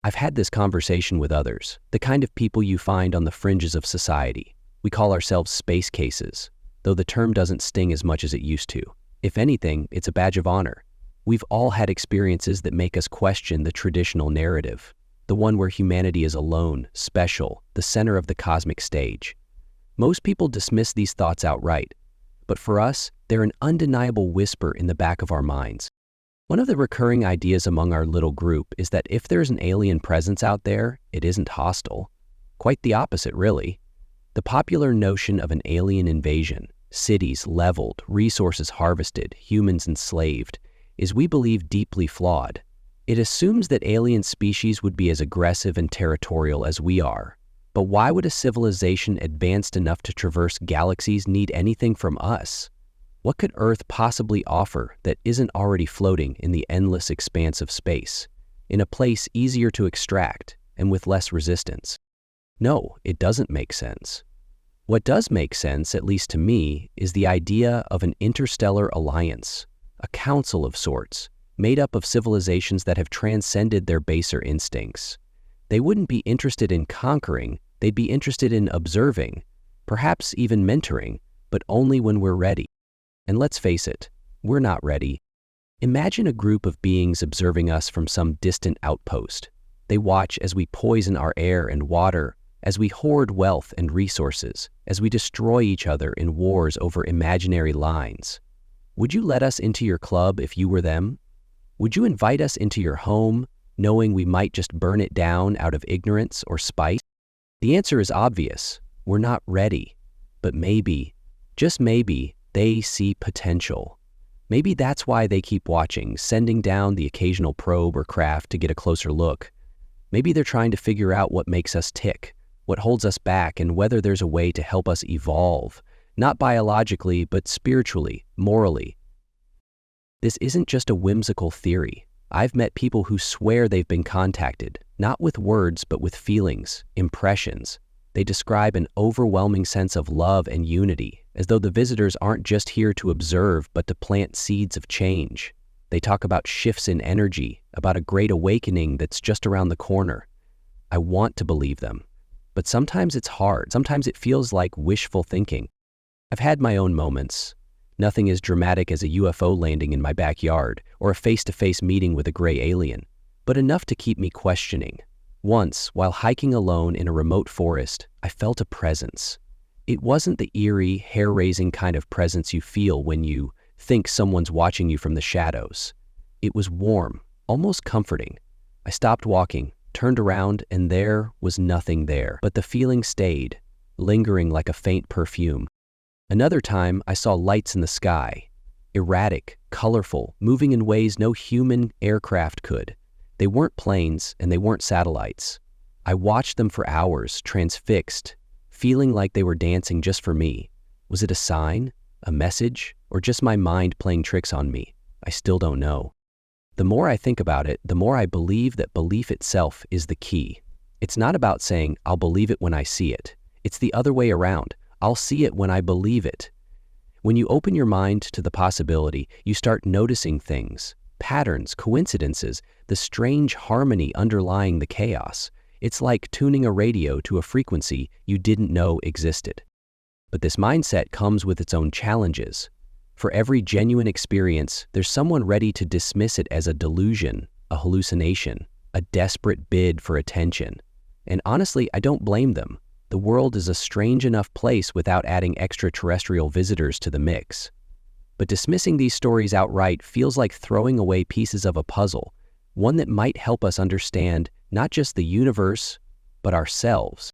I've had this conversation with others, the kind of people you find on the fringes of society. We call ourselves space cases, though the term doesn't sting as much as it used to. If anything, it's a badge of honor. We've all had experiences that make us question the traditional narrative, the one where humanity is alone, special, the center of the cosmic stage. Most people dismiss these thoughts outright, but for us, they're an undeniable whisper in the back of our minds. One of the recurring ideas among our little group is that if there's an alien presence out there, it isn't hostile. Quite the opposite, really. The popular notion of an alien invasion, cities leveled, resources harvested, humans enslaved, is, we believe, deeply flawed. It assumes that alien species would be as aggressive and territorial as we are. But why would a civilization advanced enough to traverse galaxies need anything from us? What could Earth possibly offer that isn't already floating in the endless expanse of space, in a place easier to extract and with less resistance? No, it doesn't make sense. What does make sense, at least to me, is the idea of an interstellar alliance, a council of sorts, made up of civilizations that have transcended their baser instincts. They wouldn't be interested in conquering, they'd be interested in observing, perhaps even mentoring, but only when we're ready. And let's face it, we're not ready. Imagine a group of beings observing us from some distant outpost. They watch as we poison our air and water, as we hoard wealth and resources, as we destroy each other in wars over imaginary lines. Would you let us into your club if you were them? Would you invite us into your home, knowing we might just burn it down out of ignorance or spite? The answer is obvious. We're not ready. But maybe, just maybe, they see potential. Maybe that's why they keep watching, sending down the occasional probe or craft to get a closer look. Maybe they're trying to figure out what makes us tick, what holds us back, and whether there's a way to help us evolve, not biologically, but spiritually, morally. This isn't just a whimsical theory. I've met people who swear they've been contacted, not with words, but with feelings, impressions. They describe an overwhelming sense of love and unity, as though the visitors aren't just here to observe, but to plant seeds of change. They talk about shifts in energy, about a great awakening that's just around the corner. I want to believe them, but sometimes it's hard. Sometimes it feels like wishful thinking. I've had my own moments. Nothing as dramatic as a UFO landing in my backyard or a face-to-face meeting with a gray alien, but enough to keep me questioning. Once, while hiking alone in a remote forest, I felt a presence. It wasn't the eerie, hair-raising kind of presence you feel when you think someone's watching you from the shadows. It was warm, almost comforting. I stopped walking, turned around, and there was nothing there, but the feeling stayed, lingering like a faint perfume. Another time, I saw lights in the sky, erratic, colorful, moving in ways no human aircraft could. They weren't planes, and they weren't satellites. I watched them for hours, transfixed, feeling like they were dancing just for me. Was it a sign, a message, or just my mind playing tricks on me? I still don't know. The more I think about it, the more I believe that belief itself is the key. It's not about saying, I'll believe it when I see it. It's the other way around. I'll see it when I believe it. When you open your mind to the possibility, you start noticing things, patterns, coincidences, the strange harmony underlying the chaos. It's like tuning a radio to a frequency you didn't know existed. But this mindset comes with its own challenges. For every genuine experience, there's someone ready to dismiss it as a delusion, a hallucination, a desperate bid for attention. And honestly, I don't blame them. The world is a strange enough place without adding extraterrestrial visitors to the mix. But dismissing these stories outright feels like throwing away pieces of a puzzle, one that might help us understand not just the universe, but ourselves.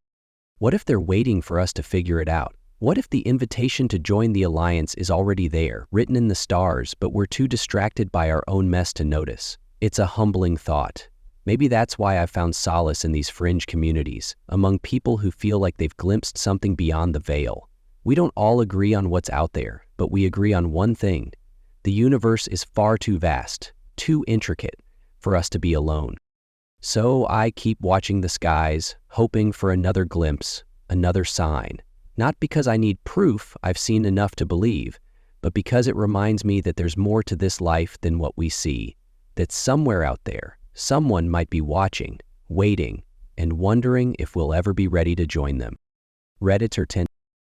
What if they're waiting for us to figure it out? What if the invitation to join the alliance is already there, written in the stars, but we're too distracted by our own mess to notice? It's a humbling thought. Maybe that's why I've found solace in these fringe communities, among people who feel like they've glimpsed something beyond the veil. We don't all agree on what's out there, but we agree on one thing. The universe is far too vast, too intricate, for us to be alone. So I keep watching the skies, hoping for another glimpse, another sign. Not because I need proof I've seen enough to believe, but because it reminds me that there's more to this life than what we see, that somewhere out there, someone might be watching, waiting, and wondering if we'll ever be ready to join them. Redditor 10.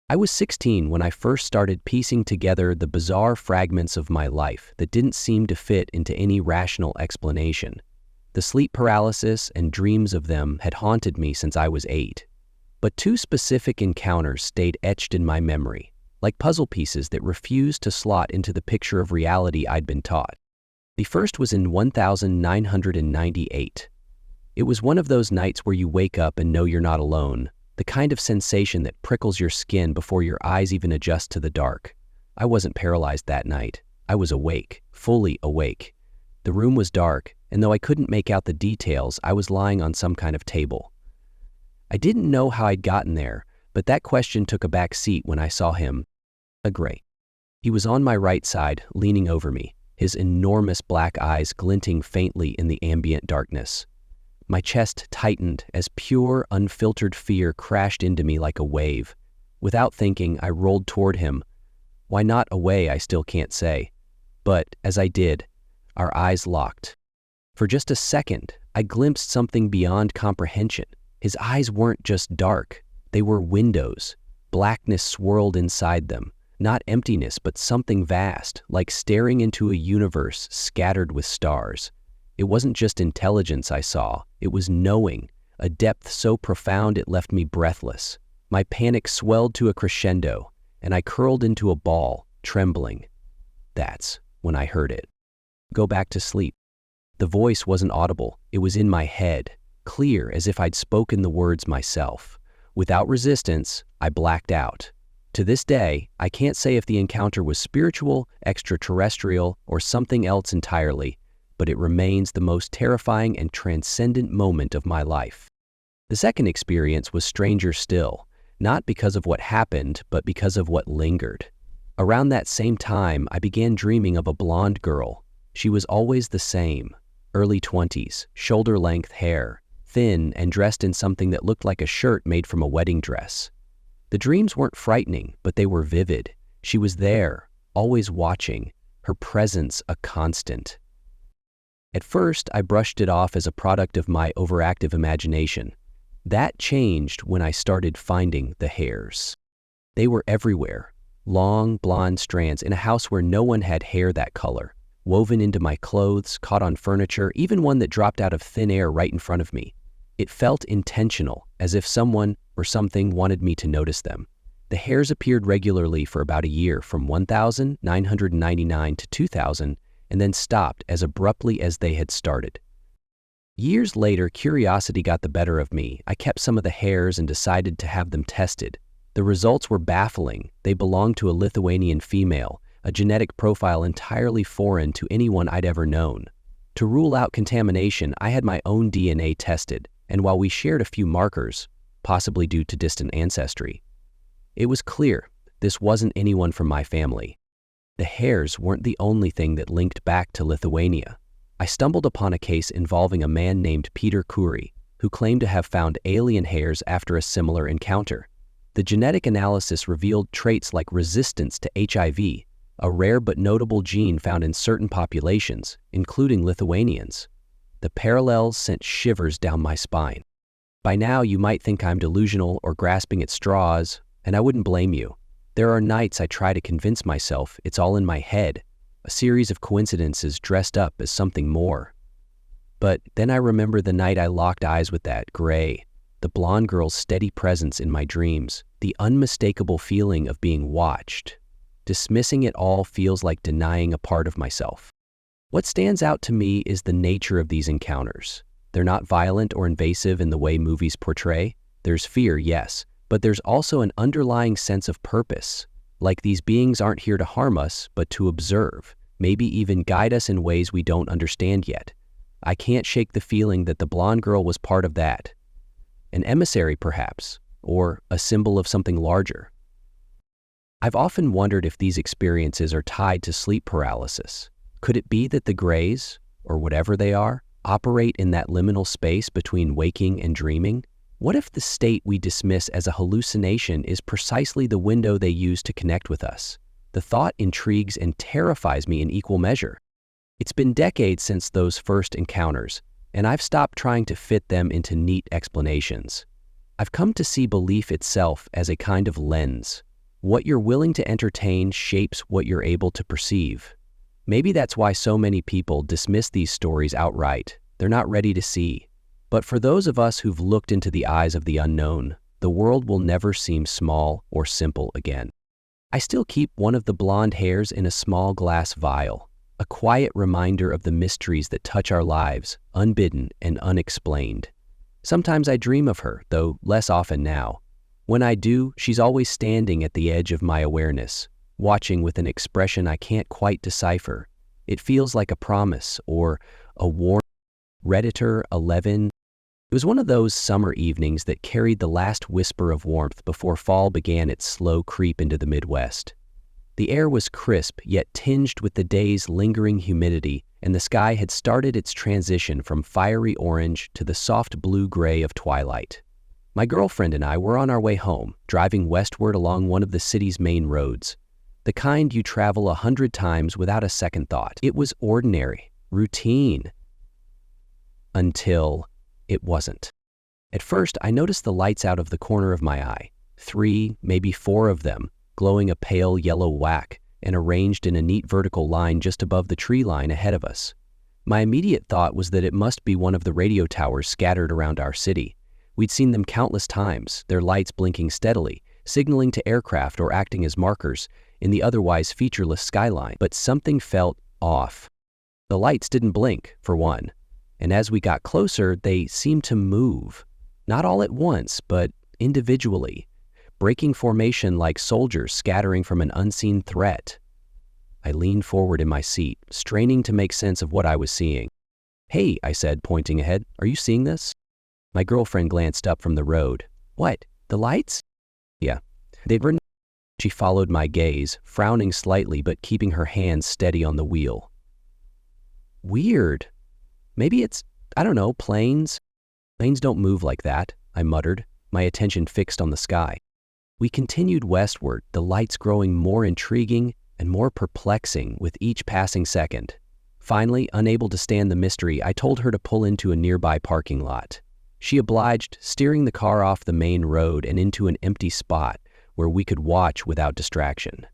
I was 16 when I first started piecing together the bizarre fragments of my life that didn't seem to fit into any rational explanation. The sleep paralysis and dreams of them had haunted me since I was 8. But two specific encounters stayed etched in my memory, like puzzle pieces that refused to slot into the picture of reality I'd been taught. The first was in 1998. It was one of those nights where you wake up and know you're not alone, the kind of sensation that prickles your skin before your eyes even adjust to the dark. I wasn't paralyzed that night. I was awake, fully awake. The room was dark, and though I couldn't make out the details, I was lying on some kind of table. I didn't know how I'd gotten there, but that question took a back seat when I saw him. A gray. He was on my right side, leaning over me, his enormous black eyes glinting faintly in the ambient darkness. My chest tightened as pure, unfiltered fear crashed into me like a wave. Without thinking, I rolled toward him. Why not away, I still can't say. But as I did, our eyes locked. For just a second, I glimpsed something beyond comprehension. His eyes weren't just dark, they were windows. Blackness swirled inside them, not emptiness but something vast, like staring into a universe scattered with stars. It wasn't just intelligence I saw, it was knowing, a depth so profound it left me breathless. My panic swelled to a crescendo, and I curled into a ball, trembling. That's when I heard it. Go back to sleep. The voice wasn't audible, it was in my head, clear as if I'd spoken the words myself. Without resistance, I blacked out. To this day, I can't say if the encounter was spiritual, extraterrestrial, or something else entirely, but it remains the most terrifying and transcendent moment of my life. The second experience was stranger still, not because of what happened, but because of what lingered. Around that same time, I began dreaming of a blonde girl. She was always the same, early 20s, shoulder-length hair, thin and dressed in something that looked like a shirt made from a wedding dress. The dreams weren't frightening, but they were vivid. She was there, always watching, her presence a constant. At first, I brushed it off as a product of my overactive imagination. That changed when I started finding the hairs. They were everywhere, long, blonde strands in a house where no one had hair that color, woven into my clothes, caught on furniture, even one that dropped out of thin air right in front of me. It felt intentional, as if someone or something wanted me to notice them. The hairs appeared regularly for about a year, from 1,999 to 2,000, and then stopped as abruptly as they had started. Years later, curiosity got the better of me. I kept some of the hairs and decided to have them tested. The results were baffling. They belonged to a Lithuanian female, a genetic profile entirely foreign to anyone I'd ever known. To rule out contamination, I had my own DNA tested, and while we shared a few markers, possibly due to distant ancestry, it was clear this wasn't anyone from my family. The hairs weren't the only thing that linked back to Lithuania. I stumbled upon a case involving a man named Peter Kuri, who claimed to have found alien hairs after a similar encounter. The genetic analysis revealed traits like resistance to HIV, a rare but notable gene found in certain populations, including Lithuanians. The parallels sent shivers down my spine. By now, you might think I'm delusional or grasping at straws, and I wouldn't blame you. There are nights I try to convince myself it's all in my head, a series of coincidences dressed up as something more. But then I remember the night I locked eyes with that gray, the blonde girl's steady presence in my dreams, the unmistakable feeling of being watched. Dismissing it all feels like denying a part of myself. What stands out to me is the nature of these encounters. They're not violent or invasive in the way movies portray. There's fear, yes, but there's also an underlying sense of purpose. Like these beings aren't here to harm us, but to observe, maybe even guide us in ways we don't understand yet. I can't shake the feeling that the blonde girl was part of that. An emissary, perhaps, or a symbol of something larger. I've often wondered if these experiences are tied to sleep paralysis. Could it be that the grays, or whatever they are, operate in that liminal space between waking and dreaming? What if the state we dismiss as a hallucination is precisely the window they use to connect with us? The thought intrigues and terrifies me in equal measure. It's been decades since those first encounters, and I've stopped trying to fit them into neat explanations. I've come to see belief itself as a kind of lens. What you're willing to entertain shapes what you're able to perceive. Maybe that's why so many people dismiss these stories outright. They're not ready to see. But for those of us who've looked into the eyes of the unknown, the world will never seem small or simple again. I still keep one of the blonde hairs in a small glass vial, a quiet reminder of the mysteries that touch our lives, unbidden and unexplained. Sometimes I dream of her, though less often now. When I do, she's always standing at the edge of my awareness, watching with an expression I can't quite decipher. It feels like a promise or a warning. Redditor 11. It was one of those summer evenings that carried the last whisper of warmth before fall began its slow creep into the Midwest. The air was crisp, yet tinged with the day's lingering humidity, and the sky had started its transition from fiery orange to the soft blue-gray of twilight. My girlfriend and I were on our way home, driving westward along one of the city's main roads. the kind you travel 100 times without a second thought. It was ordinary, routine, until it wasn't. At first, I noticed the lights out of the corner of my eye, 3, maybe 4 of them, glowing a pale yellow whack and arranged in a neat vertical line just above the tree line ahead of us. My immediate thought was that it must be one of the radio towers scattered around our city. We'd seen them countless times, their lights blinking steadily, signaling to aircraft or acting as markers in the otherwise featureless skyline. But something felt off. The lights didn't blink, for one, and as we got closer, they seemed to move. Not all at once, but individually, breaking formation like soldiers scattering from an unseen threat. I leaned forward in my seat, straining to make sense of what I was seeing. "Hey," I said, pointing ahead, "are you seeing this?" My girlfriend glanced up from the road. "What, the lights?" "Yeah, they'd run." She followed my gaze, frowning slightly but keeping her hands steady on the wheel. "Weird. Maybe it's, I don't know, planes?" "Planes don't move like that," I muttered, my attention fixed on the sky. We continued westward, the lights growing more intriguing and more perplexing with each passing second. Finally, unable to stand the mystery, I told her to pull into a nearby parking lot. She obliged, steering the car off the main road and into an empty spot where we could watch without distraction.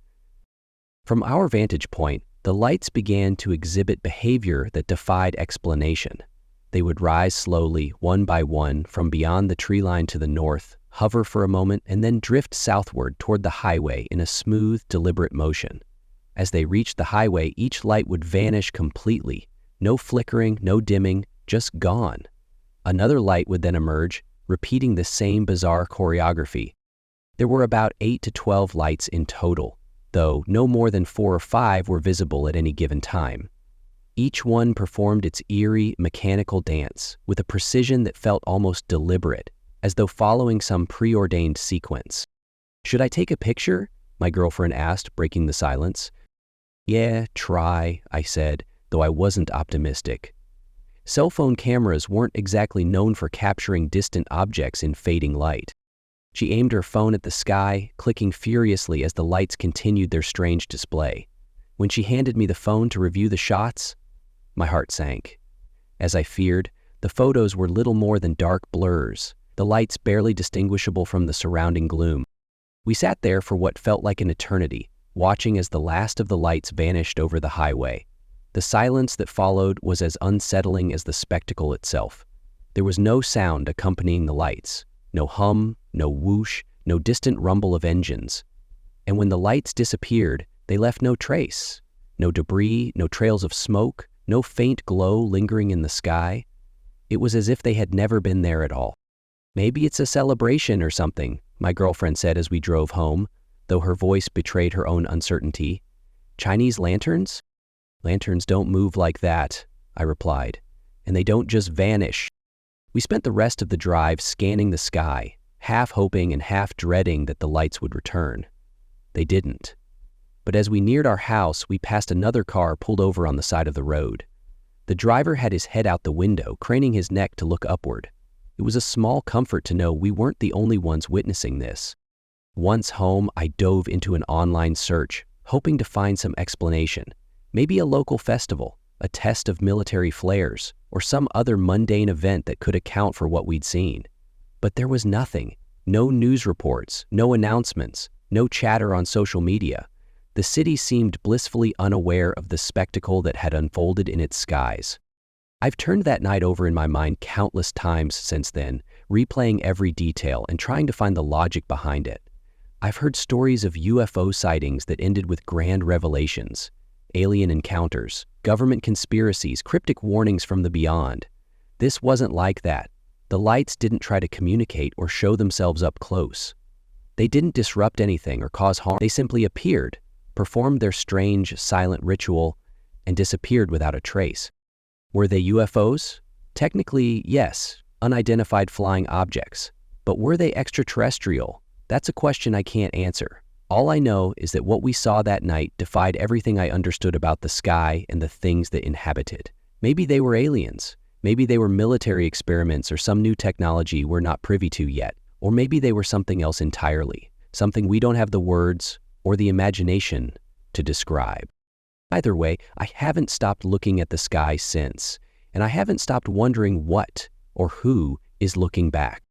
From our vantage point, the lights began to exhibit behavior that defied explanation. They would rise slowly, one by one, from beyond the tree line to the north, hover for a moment, and then drift southward toward the highway in a smooth, deliberate motion. As they reached the highway, each light would vanish completely. No flickering, no dimming, just gone. Another light would then emerge, repeating the same bizarre choreography. There were about 8 to 12 lights in total, though no more than 4 or 5 were visible at any given time. Each one performed its eerie, mechanical dance with a precision that felt almost deliberate, as though following some preordained sequence. "Should I take a picture?" my girlfriend asked, breaking the silence. "Yeah, try," I said, though I wasn't optimistic. Cell phone cameras weren't exactly known for capturing distant objects in fading light. She aimed her phone at the sky, clicking furiously as the lights continued their strange display. When she handed me the phone to review the shots, my heart sank. As I feared, the photos were little more than dark blurs, the lights barely distinguishable from the surrounding gloom. We sat there for what felt like an eternity, watching as the last of the lights vanished over the highway. The silence that followed was as unsettling as the spectacle itself. There was no sound accompanying the lights, no hum, no whoosh, no distant rumble of engines. And when the lights disappeared, they left no trace, no debris, no trails of smoke, no faint glow lingering in the sky. It was as if they had never been there at all. "Maybe it's a celebration or something," my girlfriend said as we drove home, though her voice betrayed her own uncertainty. "Chinese lanterns?" "Lanterns don't move like that," I replied, "and they don't just vanish." We spent the rest of the drive scanning the sky, half hoping and half dreading that the lights would return. They didn't. But as we neared our house, we passed another car pulled over on the side of the road. The driver had his head out the window, craning his neck to look upward. It was a small comfort to know we weren't the only ones witnessing this. Once home, I dove into an online search, hoping to find some explanation. Maybe a local festival, a test of military flares, or some other mundane event that could account for what we'd seen. But there was nothing. No news reports, no announcements, no chatter on social media. The city seemed blissfully unaware of the spectacle that had unfolded in its skies. I've turned that night over in my mind countless times since then, replaying every detail and trying to find the logic behind it. I've heard stories of UFO sightings that ended with grand revelations, alien encounters, government conspiracies, cryptic warnings from the beyond. This wasn't like that. The lights didn't try to communicate or show themselves up close. They didn't disrupt anything or cause harm. They simply appeared, performed their strange, silent ritual, and disappeared without a trace. Were they UFOs? Technically, yes, unidentified flying objects. But were they extraterrestrial? That's a question I can't answer. All I know is that what we saw that night defied everything I understood about the sky and the things that inhabit it. Maybe they were aliens. Maybe they were military experiments or some new technology we're not privy to yet. Or maybe they were something else entirely, something we don't have the words or the imagination to describe. Either way, I haven't stopped looking at the sky since, and I haven't stopped wondering what or who is looking back.